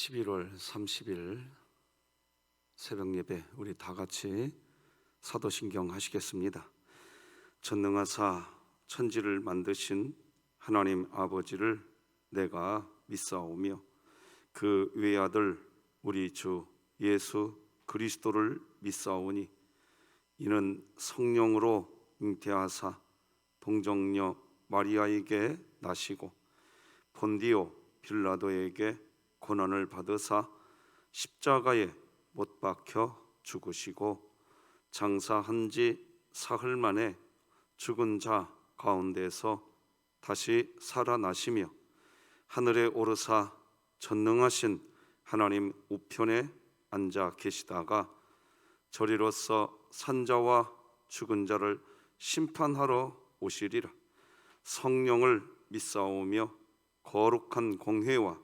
11월 30일 새벽 예배 우리 다 같이 사도신경 하시겠습니다. 전능하사 천지를 만드신 하나님 아버지를 내가 믿사오며 그 외아들 우리 주 예수 그리스도를 믿사오니 이는 성령으로 잉태하사 동정녀 마리아에게 나시고 본디오 빌라도에게 고난을 받으사 십자가에 못 박혀 죽으시고 장사한 지 사흘 만에 죽은 자 가운데서 다시 살아나시며 하늘에 오르사 전능하신 하나님 우편에 앉아 계시다가 저리로서 산자와 죽은 자를 심판하러 오시리라. 성령을 믿사오며 거룩한 공회와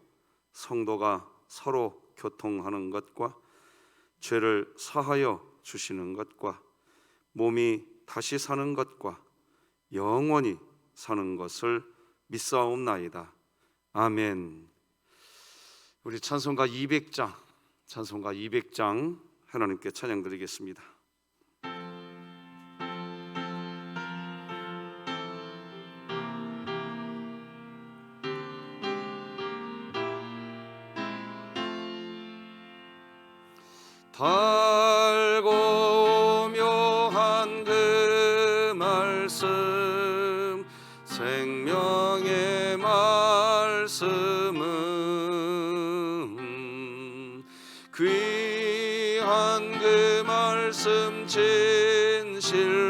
성도가 서로 교통하는 것과 죄를 사하여 주시는 것과 몸이 다시 사는 것과 영원히 사는 것을 믿사옵나이다. 아멘. 우리 찬송가 200장 하나님께 찬양 드리겠습니다. 달고 묘한 그 말씀 생명의 말씀은 귀한 그 말씀 진실로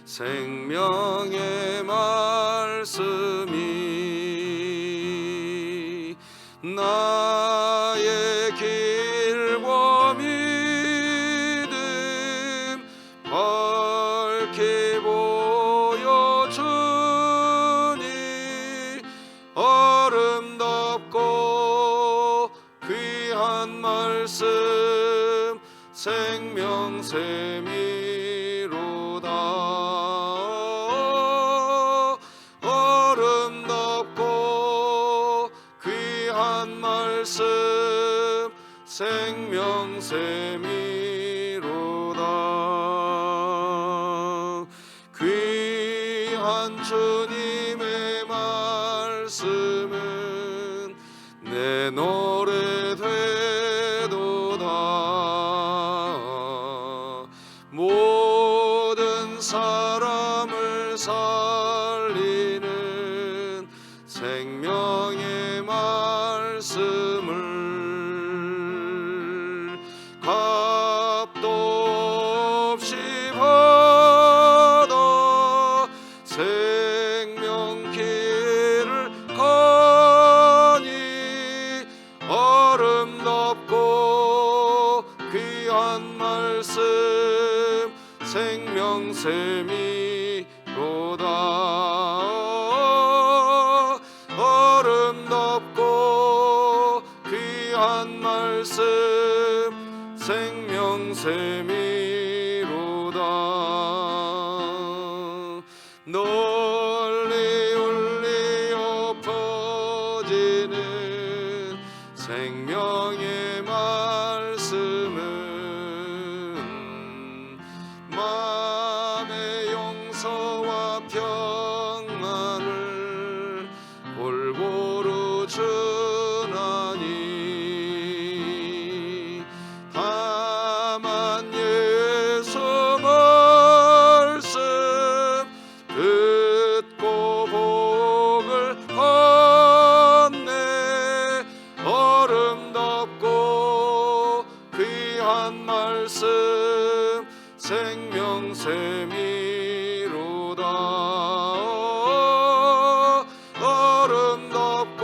생명의 말씀이 나의 길과 믿음 밝히 보여주니 아름답고 귀한 말씀 생명샘이로다. 아름답고 귀한 말씀 생명샘이로다. 귀한 주님의 말씀은 내 노래 되도다. 모든 사람을 살리는 생명의 말씀을 값도 없이 받아 생명길을 가니 아름답고 귀한 말씀 생명샘이로다. 아름답고 귀한 말씀 생명샘이로다. 널리 울리어 퍼지는 생명의 말씀은 마음의 용서와 평안을 골고루 주나니 다만 예수 말씀 듣고 복을 받네. 아름답고 귀한 말씀 생명샘이로다. 아름답고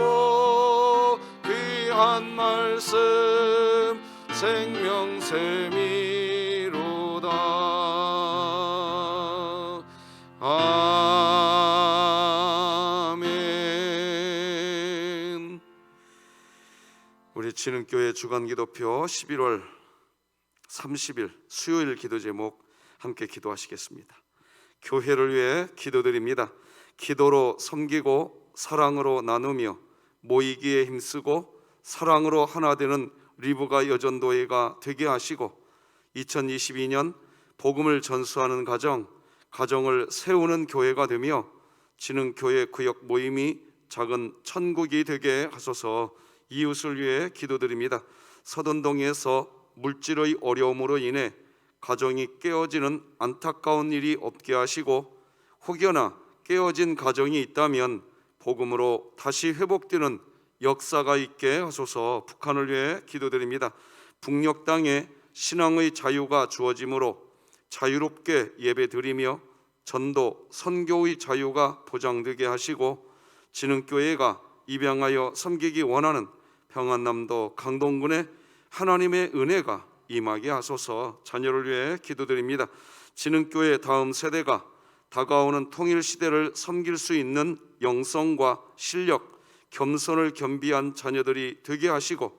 귀한 말씀 생명샘이로다. 아멘. 우리 진흥교회 주간기도표 11월 30일 수요일 기도 제목 함께 기도하시겠습니다. 교회를 위해 기도드립니다. 기도로 섬기고 사랑으로 나누며 모이기에 힘쓰고 사랑으로 하나 되는 리브가 여전도회가 되게 하시고 2022년 복음을 전수하는 가정을 세우는 교회가 되며 진흥교회 구역 모임이 작은 천국이 되게 하소서. 이웃을 위해 기도드립니다. 서든동에서 물질의 어려움으로 인해 가정이 깨어지는 안타까운 일이 없게 하시고 혹여나 깨어진 가정이 있다면 복음으로 다시 회복되는 역사가 있게 하소서. 북한을 위해 기도드립니다. 북녘 땅에 신앙의 자유가 주어지므로 자유롭게 예배드리며 전도, 선교의 자유가 보장되게 하시고 진흥교회가 입양하여 섬기기 원하는 평안남도 강동군에 하나님의 은혜가 임하게 하소서. 자녀를 위해 기도드립니다. 진흥교회 다음 세대가 다가오는 통일시대를 섬길 수 있는 영성과 실력, 겸손을 겸비한 자녀들이 되게 하시고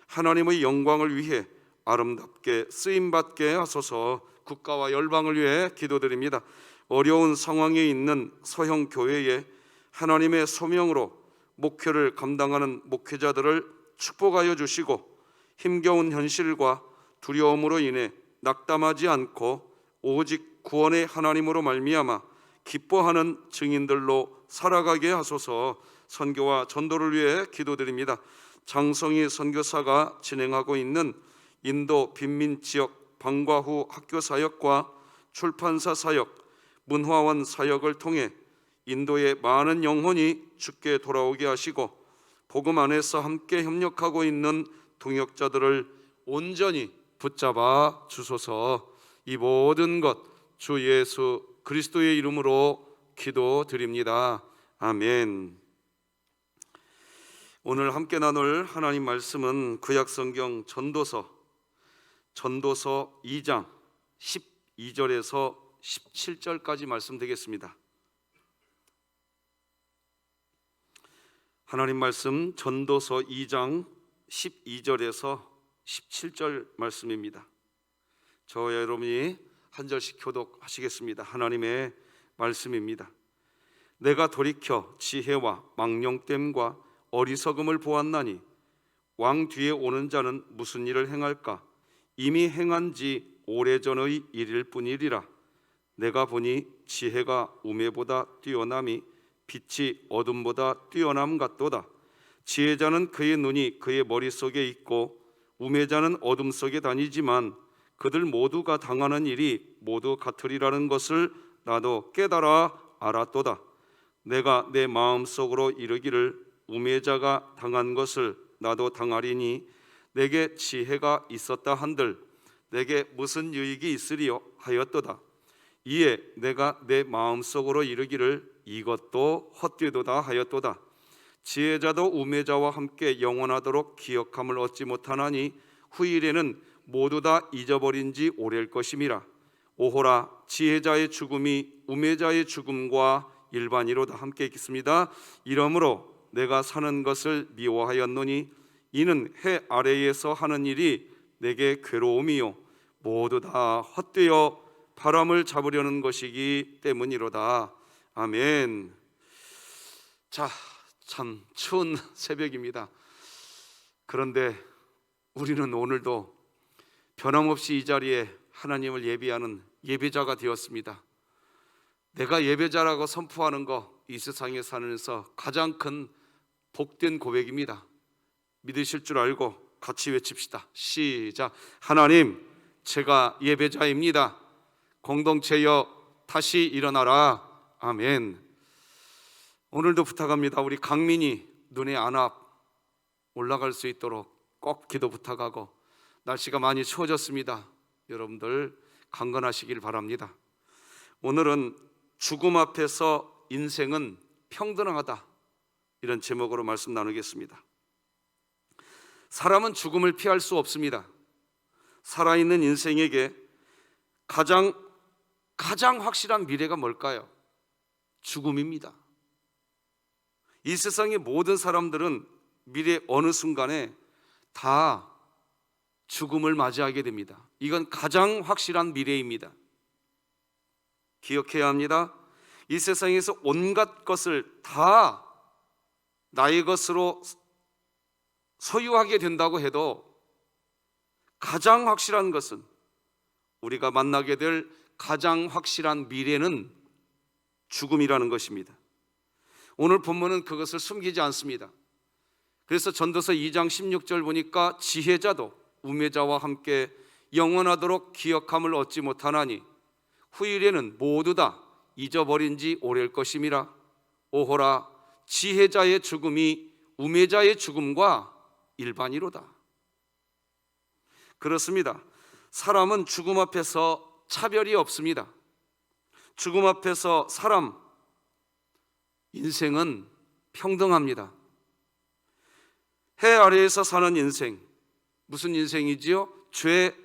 하나님의 영광을 위해 아름답게 쓰임받게 하소서. 국가와 열방을 위해 기도드립니다. 어려운 상황에 있는 서형교회에 하나님의 소명으로 목회를 감당하는 목회자들을 축복하여 주시고 힘겨운 현실과 두려움으로 인해 낙담하지 않고 오직 구원의 하나님으로 말미암아 기뻐하는 증인들로 살아가게 하소서. 선교와 전도를 위해 기도드립니다. 장성희 선교사가 진행하고 있는 인도 빈민 지역 방과 후 학교 사역과 출판사 사역, 문화원 사역을 통해 인도의 많은 영혼이 주께 돌아오게 하시고 복음 안에서 함께 협력하고 있는 동역자들을 온전히 붙잡아 주소서. 이 모든 것 주 예수 그리스도의 이름으로 기도드립니다. 아멘. 오늘 함께 나눌 하나님 말씀은 구약성경 전도서 2장 12절에서 17절까지 말씀 되겠습니다. 하나님 말씀 전도서 2장 12절에서 17절 말씀입니다. 저와 여러분이 한 절씩 교독하시겠습니다. 하나님의 말씀입니다. 내가 돌이켜 지혜와 망령됨과 어리석음을 보았나니 왕 뒤에 오는 자는 무슨 일을 행할까? 이미 행한 지 오래전의 일일 뿐이리라. 내가 보니 지혜가 우매보다 뛰어남이 빛이 어둠보다 뛰어남 같도다. 지혜자는 그의 눈이 그의 머릿속에 있고 우매자는 어둠 속에 다니지만 그들 모두가 당하는 일이 모두 같으리라는 것을 나도 깨달아 알았도다. 내가 내 마음속으로 이르기를 우매자가 당한 것을 나도 당하리니 내게 지혜가 있었다 한들 내게 무슨 유익이 있으리요 하였도다. 이에 내가 내 마음속으로 이르기를 이것도 헛되도다 하였도다. 지혜자도 우매자와 함께 영원하도록 기억함을 얻지 못하나니 후일에는 모두 다 잊어버린 지 오래일 것임이라. 오호라, 지혜자의 죽음이 우매자의 죽음과 일반이로다. 함께 읽겠습니다. 이러므로 내가 사는 것을 미워하였노니 이는 해 아래에서 하는 일이 내게 괴로움이요 모두 다 헛되어 바람을 잡으려는 것이기 때문이로다. 아멘. 자, 참 추운 새벽입니다. 그런데 우리는 오늘도 변함없이 이 자리에 하나님을 예배하는 예배자가 되었습니다. 내가 예배자라고 선포하는 거 이 세상에 살면서 가장 큰 복된 고백입니다. 믿으실 줄 알고 같이 외칩시다. 시작. 하나님, 제가 예배자입니다. 공동체여 다시 일어나라. 아멘. 오늘도 부탁합니다. 우리 강민이 눈의 안압 올라갈 수 있도록 꼭 기도 부탁하고, 날씨가 많이 추워졌습니다. 여러분들 강건하시길 바랍니다. 오늘은 죽음 앞에서 인생은 평등하다, 이런 제목으로 말씀 나누겠습니다. 사람은 죽음을 피할 수 없습니다. 살아있는 인생에게 가장 확실한 미래가 뭘까요? 죽음입니다. 이 세상의 모든 사람들은 미래 어느 순간에 다 죽음을 맞이하게 됩니다. 이건 가장 확실한 미래입니다. 기억해야 합니다. 이 세상에서 온갖 것을 다 나의 것으로 소유하게 된다고 해도 가장 확실한 것은, 우리가 만나게 될 가장 확실한 미래는 죽음이라는 것입니다. 오늘 본문은 그것을 숨기지 않습니다. 그래서 전도서 2장 16절 보니까 지혜자도 우매자와 함께 영원하도록 기억함을 얻지 못하나니 후일에는 모두 다 잊어버린 지 오래일 것임이라. 오호라, 지혜자의 죽음이 우매자의 죽음과 일반이로다. 그렇습니다. 사람은 죽음 앞에서 차별이 없습니다. 죽음 앞에서 사람, 인생은 평등합니다. 해 아래에서 사는 인생, 무슨 인생이지요? 죄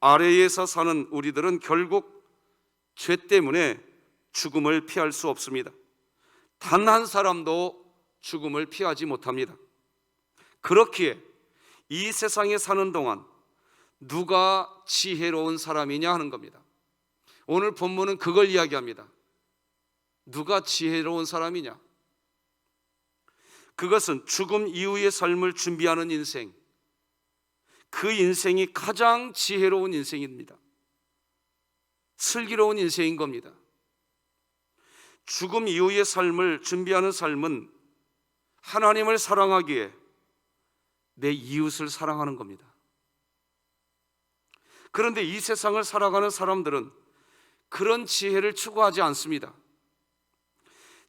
아래에서 사는 우리들은 결국 죄 때문에 죽음을 피할 수 없습니다. 단 한 사람도 죽음을 피하지 못합니다. 그렇기에 이 세상에 사는 동안 누가 지혜로운 사람이냐 하는 겁니다. 오늘 본문은 그걸 이야기합니다. 누가 지혜로운 사람이냐? 그것은 죽음 이후의 삶을 준비하는 인생, 그 인생이 가장 지혜로운 인생입니다. 슬기로운 인생인 겁니다. 죽음 이후의 삶을 준비하는 삶은 하나님을 사랑하기에 내 이웃을 사랑하는 겁니다. 그런데 이 세상을 살아가는 사람들은 그런 지혜를 추구하지 않습니다.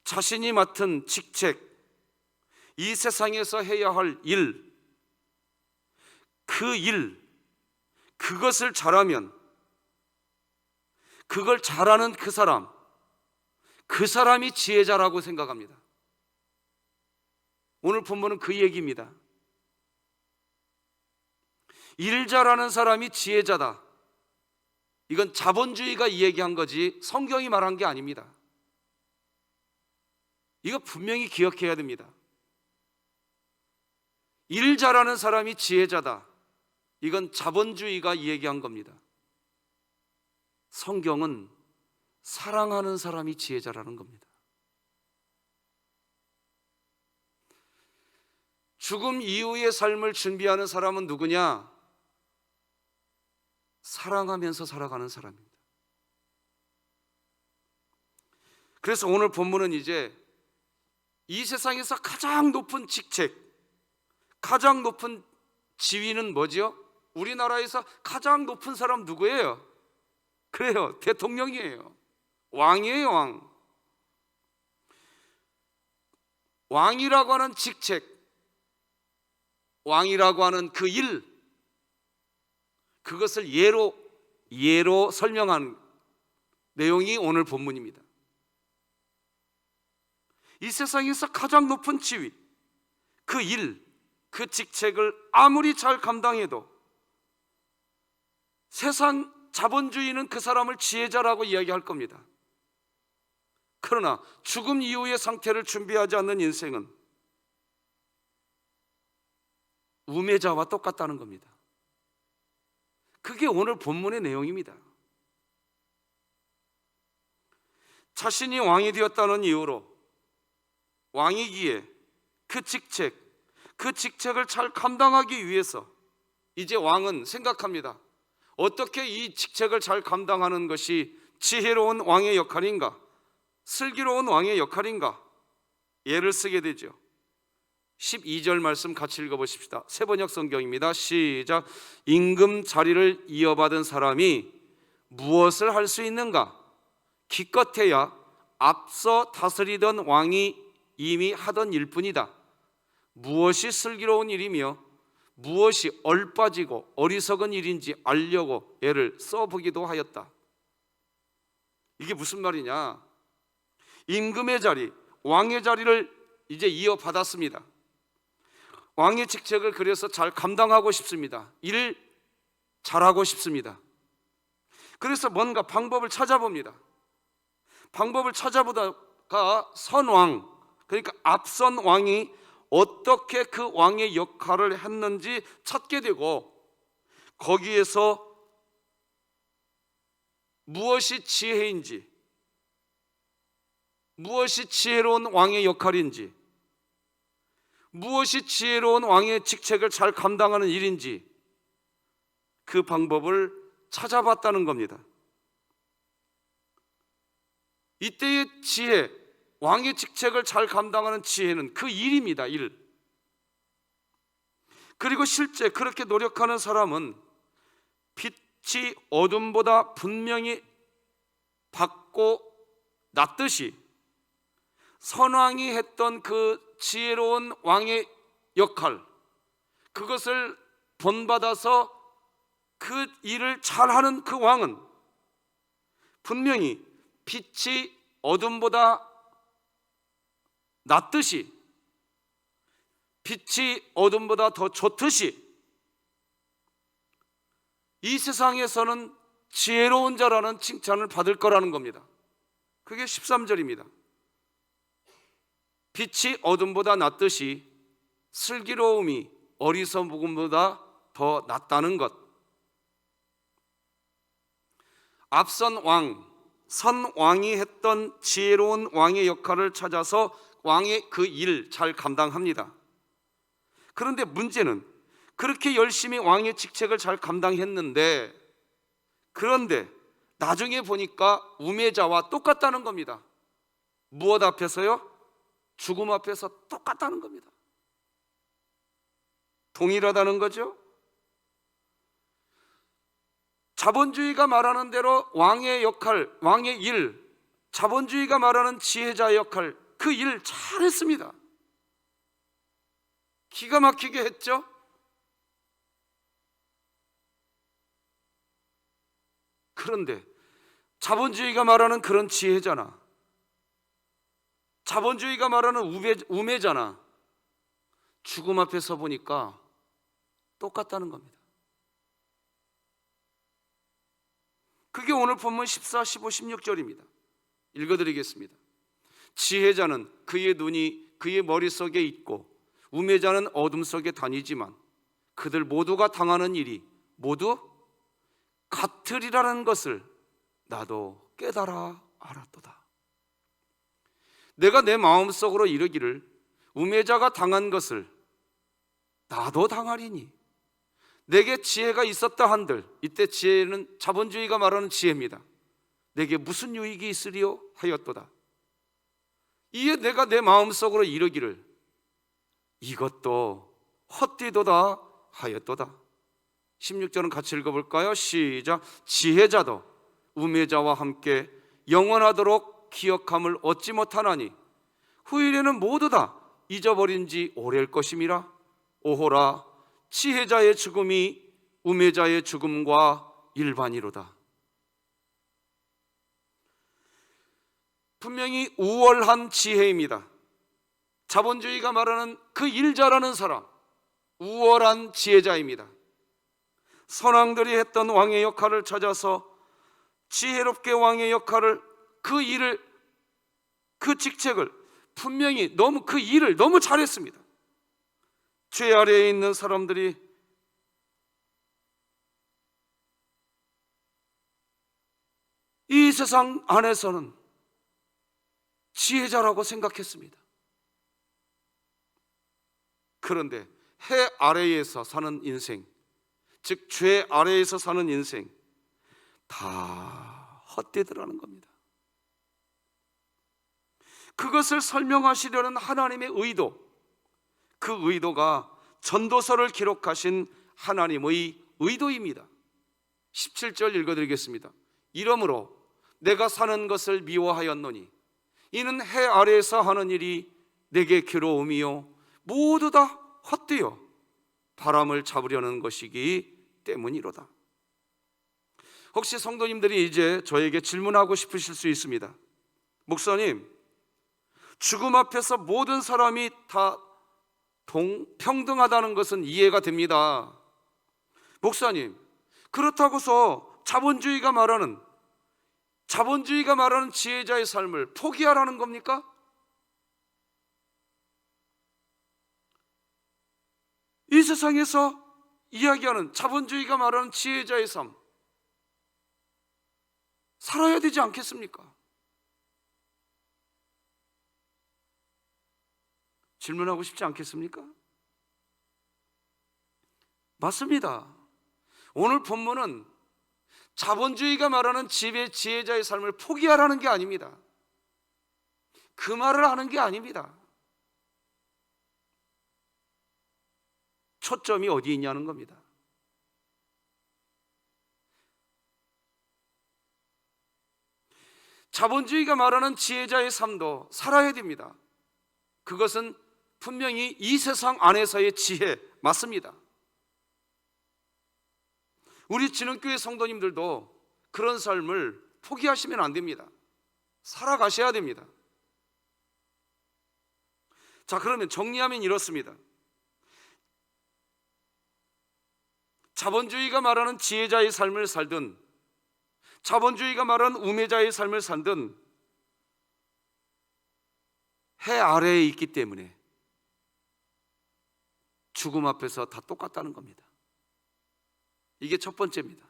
자신이 맡은 직책, 이 세상에서 해야 할 일, 그것을 잘하면 그걸 잘하는 그 사람이 지혜자라고 생각합니다. 오늘 본문은 그 얘기입니다. 일 잘하는 사람이 지혜자다. 이건 자본주의가 이 얘기한 거지 성경이 말한 게 아닙니다. 이거 분명히 기억해야 됩니다. 일 잘하는 사람이 지혜자다. 이건 자본주의가 이 얘기한 겁니다. 성경은 사랑하는 사람이 지혜자라는 겁니다. 죽음 이후의 삶을 준비하는 사람은 누구냐? 사랑하면서 살아가는 사람입니다. 그래서 오늘 본문은 이제 이 세상에서 가장 높은 직책, 가장 높은 지위는 뭐죠? 우리나라에서 가장 높은 사람 누구예요? 그래요, 대통령이에요. 왕이에요, 왕. 왕이라고 하는 직책, 왕이라고 하는 그 일, 그것을 예로 설명한 내용이 오늘 본문입니다. 이 세상에서 가장 높은 지위, 그 일, 그 직책을 아무리 잘 감당해도 세상 자본주의는 그 사람을 지혜자라고 이야기할 겁니다. 그러나 죽음 이후의 상태를 준비하지 않는 인생은 우매자와 똑같다는 겁니다. 그게 오늘 본문의 내용입니다. 자신이 왕이 되었다는 이유로 왕이기에 그 직책을 잘 감당하기 위해서 이제 왕은 생각합니다. 어떻게 이 직책을 잘 감당하는 것이 지혜로운 왕의 역할인가? 슬기로운 왕의 역할인가? 예를 쓰게 되죠. 12절 말씀 같이 읽어보십시다. 새번역 성경입니다. 시작. 임금 자리를 이어받은 사람이 무엇을 할 수 있는가? 기껏해야 앞서 다스리던 왕이 이미 하던 일뿐이다. 무엇이 슬기로운 일이며 무엇이 얼빠지고 어리석은 일인지 알려고 애를 써보기도 하였다. 이게 무슨 말이냐? 임금의 자리, 왕의 자리를 이제 이어받았습니다. 왕의 직책을 그래서 잘 감당하고 싶습니다. 일 잘하고 싶습니다. 그래서 뭔가 방법을 찾아봅니다. 방법을 찾아보다가 선왕, 그러니까 앞선 왕이 어떻게 그 왕의 역할을 했는지 찾게 되고, 거기에서 무엇이 지혜인지, 무엇이 지혜로운 왕의 역할인지, 무엇이 지혜로운 왕의 직책을 잘 감당하는 일인지 그 방법을 찾아봤다는 겁니다. 이때의 지혜, 왕의 직책을 잘 감당하는 지혜는 그 일입니다. 일. 그리고 실제 그렇게 노력하는 사람은 빛이 어둠보다 분명히 밝고 낫듯이 선왕이 했던 그 지혜로운 왕의 역할, 그것을 본받아서 그 일을 잘하는 그 왕은 분명히 빛이 어둠보다 낫듯이, 빛이 어둠보다 더 좋듯이 이 세상에서는 지혜로운 자라는 칭찬을 받을 거라는 겁니다. 그게 13절입니다. 빛이 어둠보다 낫듯이 슬기로움이 어리석음보다 더 낫다는 것. 앞선 왕, 선 왕이 했던 지혜로운 왕의 역할을 찾아서 왕의 그 일 잘 감당합니다. 그런데 문제는 그렇게 열심히 왕의 직책을 잘 감당했는데, 그런데 나중에 보니까 우매자와 똑같다는 겁니다. 무엇 앞에서요? 죽음 앞에서 똑같다는 겁니다. 동일하다는 거죠. 자본주의가 말하는 대로 왕의 역할, 왕의 일, 자본주의가 말하는 지혜자의 역할, 그 일 잘했습니다. 기가 막히게 했죠. 그런데 자본주의가 말하는 그런 지혜잖아, 자본주의가 말하는 우매잖아, 죽음 앞에 서 보니까 똑같다는 겁니다. 그게 오늘 본문 14, 15, 16절입니다. 읽어드리겠습니다. 지혜자는 그의 눈이 그의 머릿속에 있고 우매자는 어둠 속에 다니지만 그들 모두가 당하는 일이 모두 같으리라는 것을 나도 깨달아 알았도다. 내가 내 마음속으로 이르기를 우매자가 당한 것을 나도 당하리니 내게 지혜가 있었다 한들, 이때 지혜는 자본주의가 말하는 지혜입니다. 내게 무슨 유익이 있으리요 하였도다. 이에 내가 내 마음속으로 이르기를 이것도 헛되도다 하였도다. 16절은 같이 읽어볼까요? 시작. 지혜자도 우매자와 함께 영원하도록 기억함을 얻지 못하나니 후일에는 모두 다 잊어버린 지 오래일 것임이라. 오호라, 지혜자의 죽음이 우매자의 죽음과 일반이로다. 분명히 우월한 지혜입니다. 자본주의가 말하는 그 일 잘하는 사람, 우월한 지혜자입니다. 선왕들이 했던 왕의 역할을 찾아서 지혜롭게 왕의 역할을, 그 일을, 그 직책을 분명히 그 일을 너무 잘했습니다. 죄 아래에 있는 사람들이 이 세상 안에서는 지혜자라고 생각했습니다. 그런데 해 아래에서 사는 인생, 즉 죄 아래에서 사는 인생, 다 헛되더라는 겁니다. 그것을 설명하시려는 하나님의 의도, 그 의도가 전도서를 기록하신 하나님의 의도입니다. 17절 읽어드리겠습니다. 이러므로 내가 사는 것을 미워하였노니 이는 해 아래에서 하는 일이 내게 괴로움이요 모두 다 헛되어 바람을 잡으려는 것이기 때문이로다. 혹시 성도님들이 이제 저에게 질문하고 싶으실 수 있습니다. 목사님, 죽음 앞에서 모든 사람이 다 평등하다는 것은 이해가 됩니다. 목사님, 그렇다고서 자본주의가 말하는 지혜자의 삶을 포기하라는 겁니까? 이 세상에서 이야기하는 자본주의가 말하는 지혜자의 삶, 살아야 되지 않겠습니까? 질문하고 싶지 않겠습니까? 맞습니다. 오늘 본문은 자본주의가 말하는 지혜자의 삶을 포기하라는 게 아닙니다. 그 말을 하는 게 아닙니다. 초점이 어디 있냐는 겁니다. 자본주의가 말하는 지혜자의 삶도 살아야 됩니다. 그것은 분명히 이 세상 안에서의 지혜 맞습니다. 우리 진흥교회 성도님들도 그런 삶을 포기하시면 안 됩니다. 살아가셔야 됩니다. 자, 그러면 정리하면 이렇습니다. 자본주의가 말하는 지혜자의 삶을 살든 자본주의가 말하는 우매자의 삶을 살든 해 아래에 있기 때문에 죽음 앞에서 다 똑같다는 겁니다. 이게 첫 번째입니다.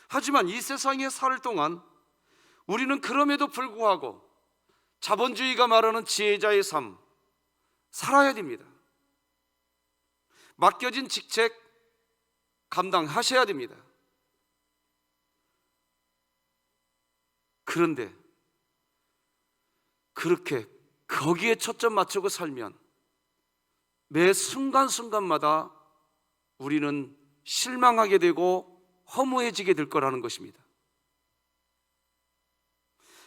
하지만 이 세상에 살 동안 우리는 그럼에도 불구하고 자본주의가 말하는 지혜자의 삶 살아야 됩니다. 맡겨진 직책 감당하셔야 됩니다. 그런데 그렇게 거기에 초점 맞추고 살면 매 순간순간마다 우리는 실망하게 되고 허무해지게 될 거라는 것입니다.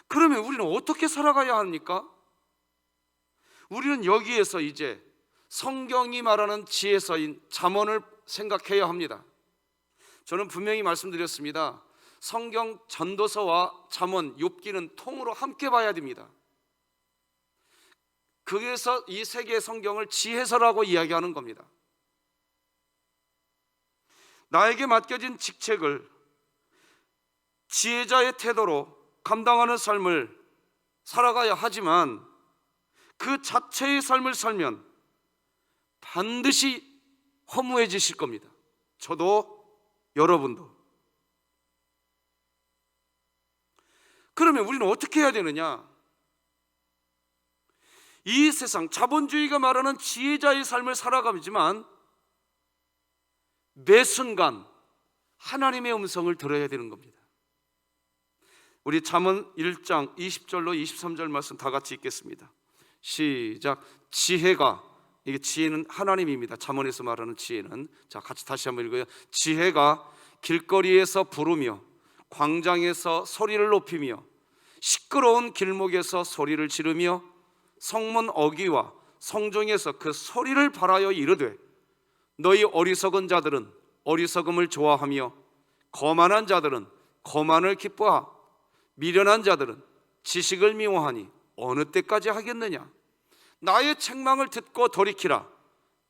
그러면 우리는 어떻게 살아가야 합니까? 우리는 여기에서 이제 성경이 말하는 지혜서인 잠언을 생각해야 합니다. 저는 분명히 말씀드렸습니다. 성경 전도서와 잠언, 욥기는 통으로 함께 봐야 됩니다. 거기에서 이 세 개의 성경을 지혜서라고 이야기하는 겁니다. 나에게 맡겨진 직책을 지혜자의 태도로 감당하는 삶을 살아가야 하지만 그 자체의 삶을 살면 반드시 허무해지실 겁니다. 저도 여러분도. 그러면 우리는 어떻게 해야 되느냐? 이 세상 자본주의가 말하는 지혜자의 삶을 살아가지만 매 순간 하나님의 음성을 들어야 되는 겁니다. 우리 잠언 1장 20절로 23절 말씀 다 같이 읽겠습니다. 시작. 지혜가, 이게 지혜는 하나님입니다. 잠언에서 말하는 지혜는. 자, 같이 다시 한번 읽어요. 지혜가 길거리에서 부르며 광장에서 소리를 높이며 시끄러운 길목에서 소리를 지르며 성문 어귀와 성중에서 그 소리를 발하여 이르되 너희 어리석은 자들은 어리석음을 좋아하며 거만한 자들은 거만을 기뻐하고 미련한 자들은 지식을 미워하니 어느 때까지 하겠느냐? 나의 책망을 듣고 돌이키라.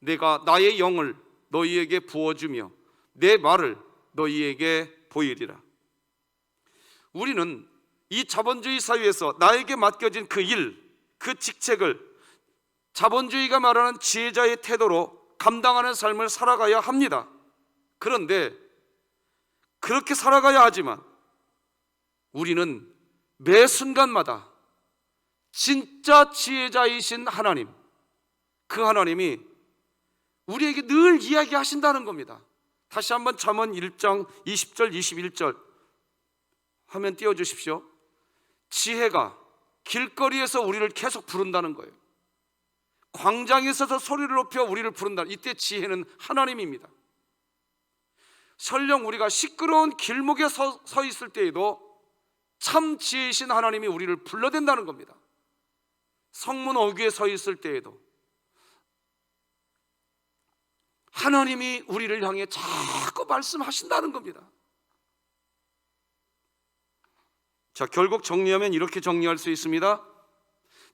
내가 나의 영을 너희에게 부어주며 내 말을 너희에게 보이리라. 우리는 이 자본주의 사회에서 나에게 맡겨진 그 일, 그 직책을 자본주의가 말하는 지혜자의 태도로 감당하는 삶을 살아가야 합니다. 그런데 그렇게 살아가야 하지만 우리는 매 순간마다 진짜 지혜자이신 하나님, 그 하나님이 우리에게 늘 이야기하신다는 겁니다. 다시 한번 잠언 1장 20절 21절 화면 띄워주십시오. 지혜가 길거리에서 우리를 계속 부른다는 거예요. 광장에서도 소리를 높여 우리를 부른다. 이때 지혜는 하나님입니다. 설령 우리가 시끄러운 길목에 서 있을 때에도 참 지혜이신 하나님이 우리를 불러댄다는 겁니다. 성문 어귀에 서 있을 때에도 하나님이 우리를 향해 자꾸 말씀하신다는 겁니다. 자, 결국 정리하면 이렇게 정리할 수 있습니다.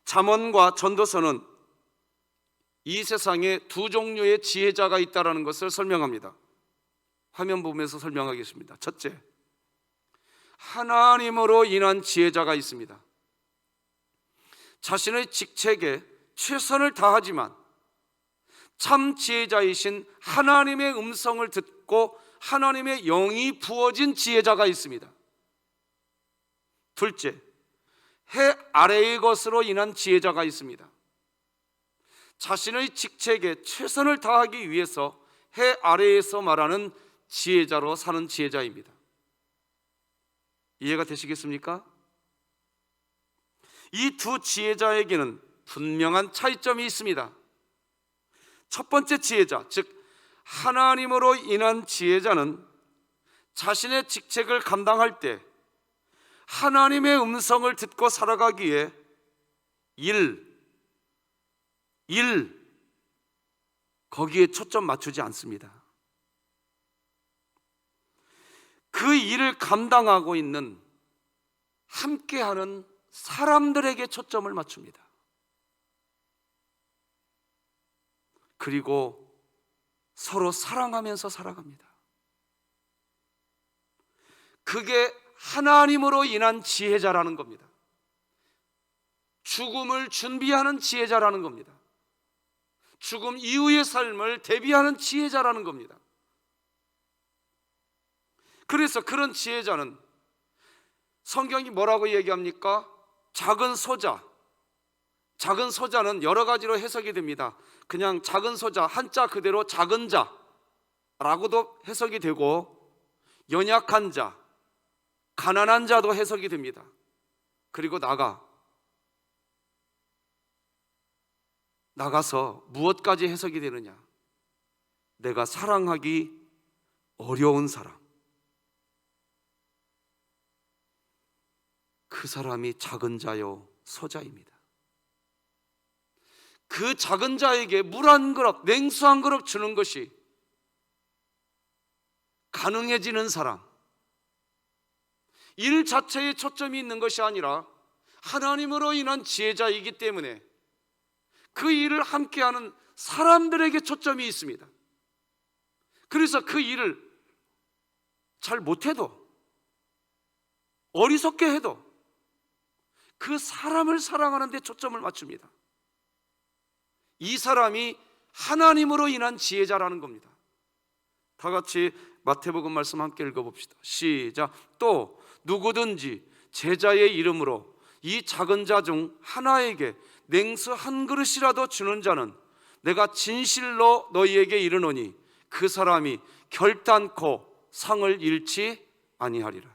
잠언과 전도서는 이 세상에 두 종류의 지혜자가 있다는 것을 설명합니다. 화면 보면서 설명하겠습니다. 첫째, 하나님으로 인한 지혜자가 있습니다. 자신의 직책에 최선을 다하지만 참 지혜자이신 하나님의 음성을 듣고 하나님의 영이 부어진 지혜자가 있습니다. 둘째, 해 아래의 것으로 인한 지혜자가 있습니다. 자신의 직책에 최선을 다하기 위해서 해 아래에서 말하는 지혜자로 사는 지혜자입니다. 이해가 되시겠습니까? 이 두 지혜자에게는 분명한 차이점이 있습니다. 첫 번째 지혜자, 즉 하나님으로 인한 지혜자는 자신의 직책을 감당할 때 하나님의 음성을 듣고 살아가기에 거기에 초점 맞추지 않습니다. 그 일을 감당하고 있는 함께하는 사람들에게 초점을 맞춥니다. 그리고 서로 사랑하면서 살아갑니다. 그게 하나님으로 인한 지혜자라는 겁니다. 죽음을 준비하는 지혜자라는 겁니다. 죽음 이후의 삶을 대비하는 지혜자라는 겁니다. 그래서 그런 지혜자는 성경이 뭐라고 얘기합니까? 작은 소자. 작은 소자는 여러 가지로 해석이 됩니다. 그냥 작은 소자, 한자 그대로 작은 자라고도 해석이 되고, 연약한 자, 가난한 자도 해석이 됩니다. 그리고 나가서 무엇까지 해석이 되느냐? 내가 사랑하기 어려운 사람, 그 사람이 작은 자요 소자입니다. 그 작은 자에게 물 한 그릇, 냉수 한 그릇 주는 것이 가능해지는 사람, 일 자체에 초점이 있는 것이 아니라 하나님으로 인한 지혜자이기 때문에 그 일을 함께하는 사람들에게 초점이 있습니다. 그래서 그 일을 잘 못해도, 어리석게 해도 그 사람을 사랑하는 데 초점을 맞춥니다. 이 사람이 하나님으로 인한 지혜자라는 겁니다. 다 같이 마태복음 말씀 함께 읽어봅시다. 시작. 또 누구든지 제자의 이름으로 이 작은 자 중 하나에게 냉수 한 그릇이라도 주는 자는 내가 진실로 너희에게 이르노니 그 사람이 결단코 상을 잃지 아니하리라.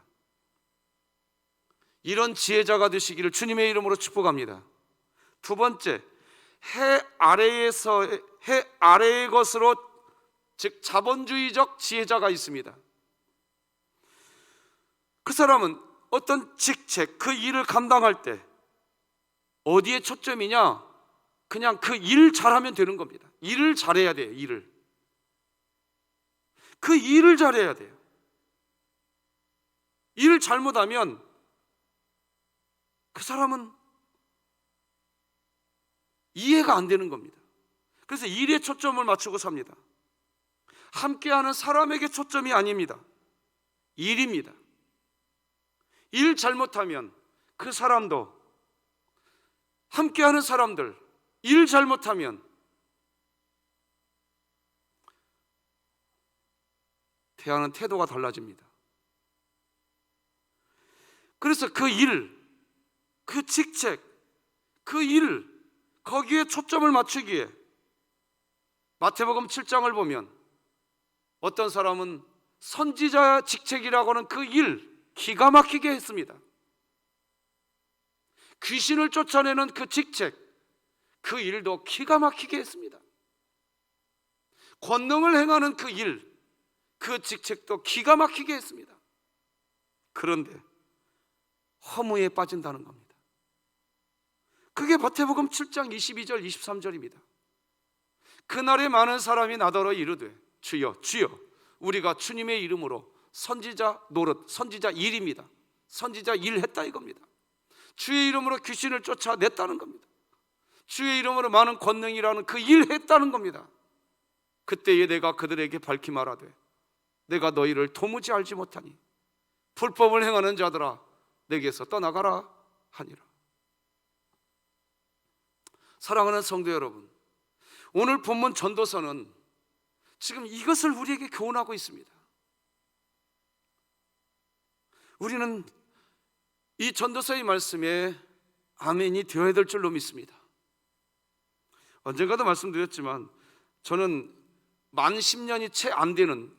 이런 지혜자가 되시기를 주님의 이름으로 축복합니다. 두 번째, 해 아래의 것으로, 즉 자본주의적 지혜자가 있습니다. 그 사람은 어떤 직책, 그 일을 감당할 때 어디에 초점이냐? 그냥 그 일 잘하면 되는 겁니다. 일을 잘해야 돼요. 그 일을 잘해야 돼요. 일을 잘못하면 그 사람은 이해가 안 되는 겁니다. 그래서 일에 초점을 맞추고 삽니다. 함께하는 사람에게 초점이 아닙니다. 일입니다. 일 잘못하면 그 사람도, 함께하는 사람들, 일 잘못하면 대하는 태도가 달라집니다. 그래서 그 일, 그 직책, 그 일, 거기에 초점을 맞추기에 마태복음 7장을 보면 어떤 사람은 선지자 직책이라고 하는 그 일 기가 막히게 했습니다. 귀신을 쫓아내는 그 직책, 그 일도 기가 막히게 했습니다. 권능을 행하는 그 일, 그 직책도 기가 막히게 했습니다. 그런데 허무에 빠진다는 겁니다. 그게 마태복음 7장 22절 23절입니다. 그날에 많은 사람이 나더러 이르되 주여 주여 우리가 주님의 이름으로 선지자 노릇, 선지자 일입니다. 선지자 일 했다 이겁니다. 주의 이름으로 귀신을 쫓아냈다는 겁니다. 주의 이름으로 많은 권능이라는 그 일 했다는 겁니다. 그때에 내가 그들에게 밝히 말하되 내가 너희를 도무지 알지 못하니 불법을 행하는 자들아 내게서 떠나가라 하니라. 사랑하는 성도 여러분, 오늘 본문 전도서는 지금 이것을 우리에게 교훈하고 있습니다. 우리는 이 전도서의 말씀에 아멘이 되어야 될 줄로 믿습니다. 언젠가도 말씀드렸지만 저는 만 10년이 채 안 되는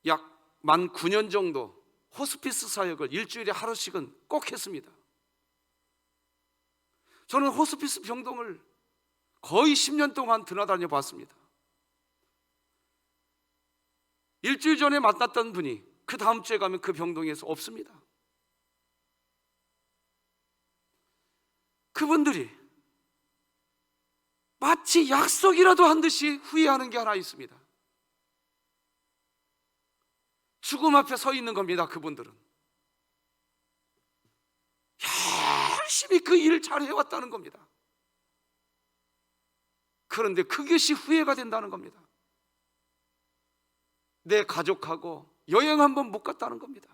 약 만 9년 정도 호스피스 사역을 일주일에 하루씩은 꼭 했습니다. 저는 호스피스 병동을 거의 10년 동안 드나다녀 봤습니다. 일주일 전에 만났던 분이 그 다음 주에 가면 그 병동에서 없습니다. 그분들이 마치 약속이라도 한 듯이 후회하는 게 하나 있습니다. 죽음 앞에 서 있는 겁니다. 그분들은 열심히 그 일을 잘 해왔다는 겁니다. 그런데 그것이 후회가 된다는 겁니다. 내 가족하고 여행 한번 못 갔다는 겁니다.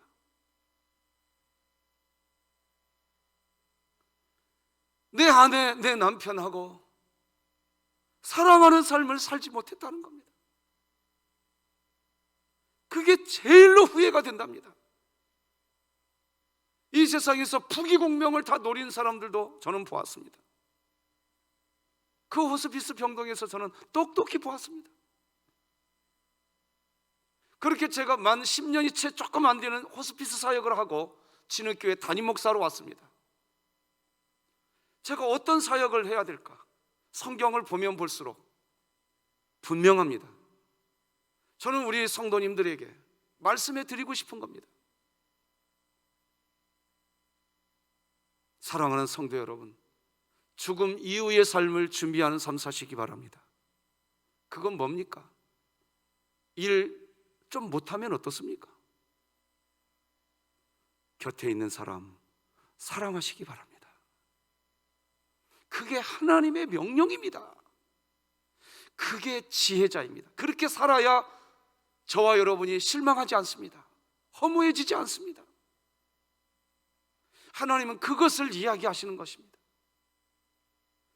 내 아내, 내 남편하고 사랑하는 삶을 살지 못했다는 겁니다. 그게 제일로 후회가 된답니다. 이 세상에서 부귀공명을 다 노린 사람들도 저는 보았습니다. 그 호스피스 병동에서 저는 똑똑히 보았습니다. 그렇게 제가 만 10년이 채 조금 안 되는 호스피스 사역을 하고 진흙교회 담임 목사로 왔습니다. 제가 어떤 사역을 해야 될까? 성경을 보면 볼수록 분명합니다. 저는 우리 성도님들에게 말씀해 드리고 싶은 겁니다. 사랑하는 성도 여러분, 죽음 이후의 삶을 준비하는 삶 사시기 바랍니다. 그건 뭡니까? 일 좀 못하면 어떻습니까? 곁에 있는 사람 사랑하시기 바랍니다. 그게 하나님의 명령입니다. 그게 지혜자입니다. 그렇게 살아야 저와 여러분이 실망하지 않습니다. 허무해지지 않습니다. 하나님은 그것을 이야기하시는 것입니다.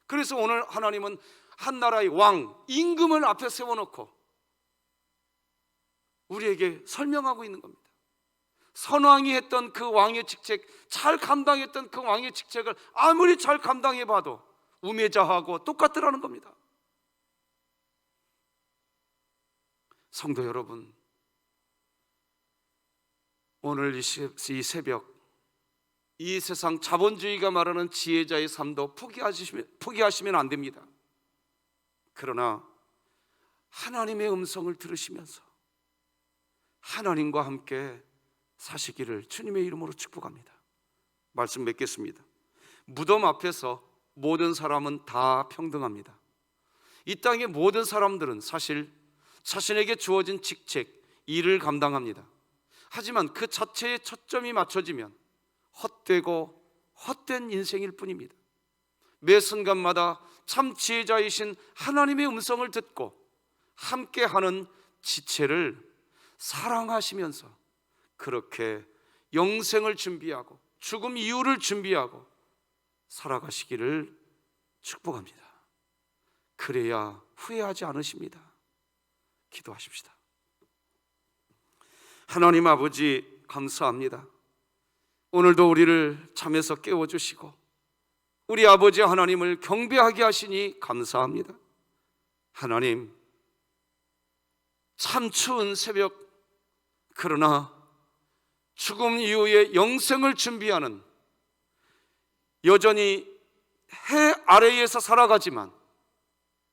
그래서 오늘 하나님은 한 나라의 왕, 임금을 앞에 세워놓고 우리에게 설명하고 있는 겁니다. 선왕이 했던 그 왕의 직책, 잘 감당했던 그 왕의 직책을 아무리 잘 감당해봐도 우매자하고 똑같더라는 겁니다. 성도 여러분, 오늘 이 새벽 이 세상 자본주의가 말하는 지혜자의 삶도 포기하시면 안 됩니다. 그러나 하나님의 음성을 들으시면서 하나님과 함께 사시기를 주님의 이름으로 축복합니다. 말씀 맺겠습니다. 무덤 앞에서 모든 사람은 다 평등합니다. 이 땅의 모든 사람들은 사실 자신에게 주어진 직책, 일을 감당합니다. 하지만 그 자체에 초점이 맞춰지면 헛되고 헛된 인생일 뿐입니다. 매 순간마다 참 지혜자이신 하나님의 음성을 듣고 함께하는 지체를 사랑하시면서 그렇게 영생을 준비하고 죽음 이후를 준비하고 살아가시기를 축복합니다. 그래야 후회하지 않으십니다. 기도하십시다. 하나님 아버지 감사합니다. 오늘도 우리를 잠에서 깨워주시고 우리 아버지 하나님을 경배하게 하시니 감사합니다. 하나님, 참 추운 새벽, 그러나 죽음 이후에 영생을 준비하는, 여전히 해 아래에서 살아가지만,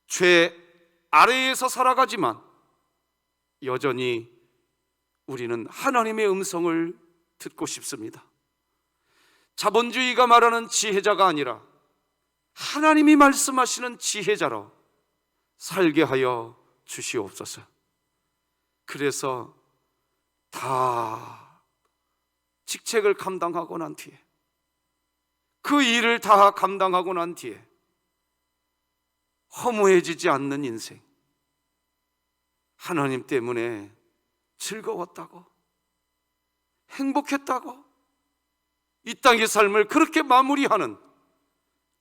죄 아래에서 살아가지만 여전히 우리는 하나님의 음성을 듣고 싶습니다. 자본주의가 말하는 지혜자가 아니라 하나님이 말씀하시는 지혜자로 살게 하여 주시옵소서. 그래서 다 직책을 감당하고 난 뒤에, 그 일을 다 감당하고 난 뒤에 허무해지지 않는 인생, 하나님 때문에 즐거웠다고, 행복했다고, 이 땅의 삶을 그렇게 마무리하는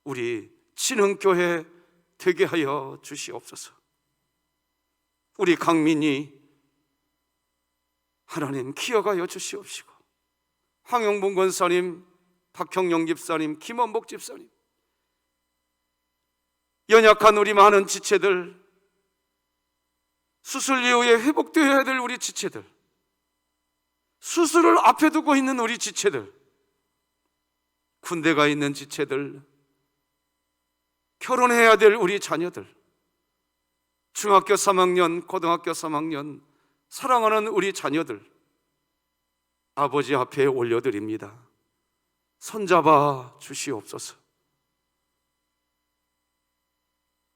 우리 진흥교회 되게 하여 주시옵소서. 우리 강민이 하나님 기억하여 주시옵시고, 황영봉 권사님, 박형영 집사님, 김원복 집사님, 연약한 우리 많은 지체들, 수술 이후에 회복되어야 될 우리 지체들, 수술을 앞에 두고 있는 우리 지체들, 군대가 있는 지체들, 결혼해야 될 우리 자녀들, 중학교 3학년, 고등학교 3학년 사랑하는 우리 자녀들 아버지 앞에 올려드립니다. 손잡아 주시옵소서.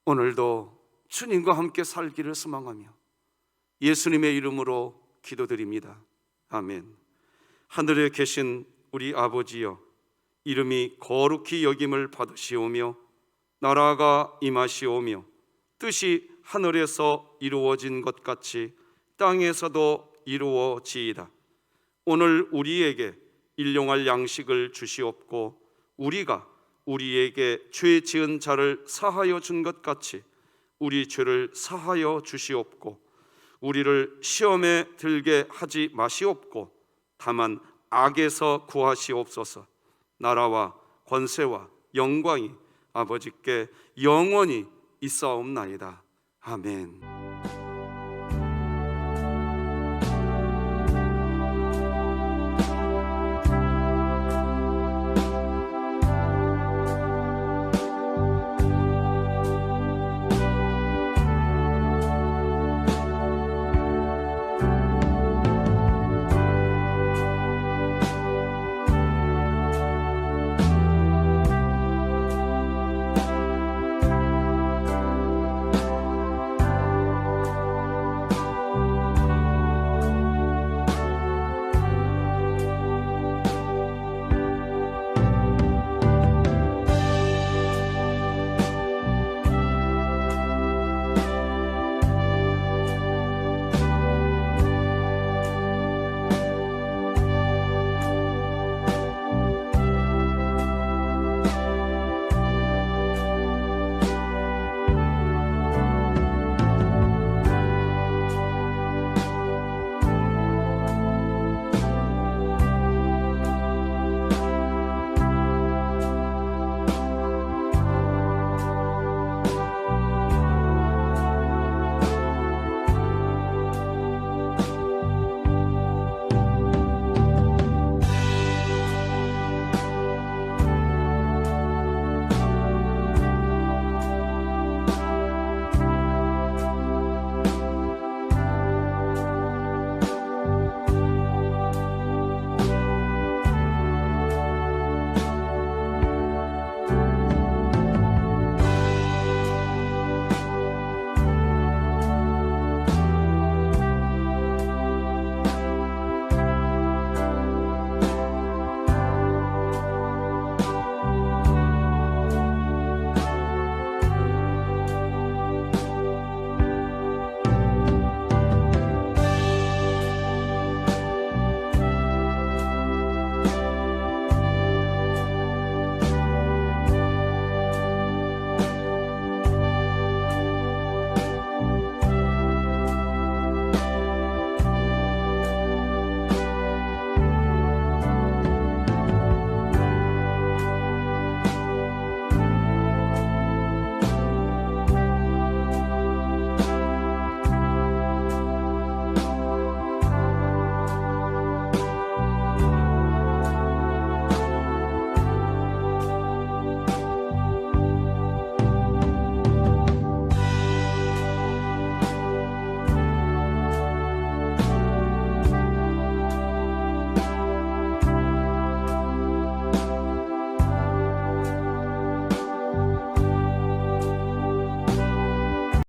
오늘도 주님과 함께 살기를 소망하며 예수님의 이름으로 기도드립니다. 아멘. 하늘에 계신 우리 아버지여, 이름이 거룩히 여김을 받으시오며 나라가 임하시오며 뜻이 하늘에서 이루어진 것 같이 땅에서도 이루어지이다. 오늘 우리에게 일용할 양식을 주시옵고 우리가 우리에게 죄 지은 자를 사하여 준 것 같이 우리 죄를 사하여 주시옵고 우리를 시험에 들게 하지 마시옵고 다만 악에서 구하시옵소서. 나라와 권세와 영광이 아버지께 영원히 있사옵나이다. 아멘.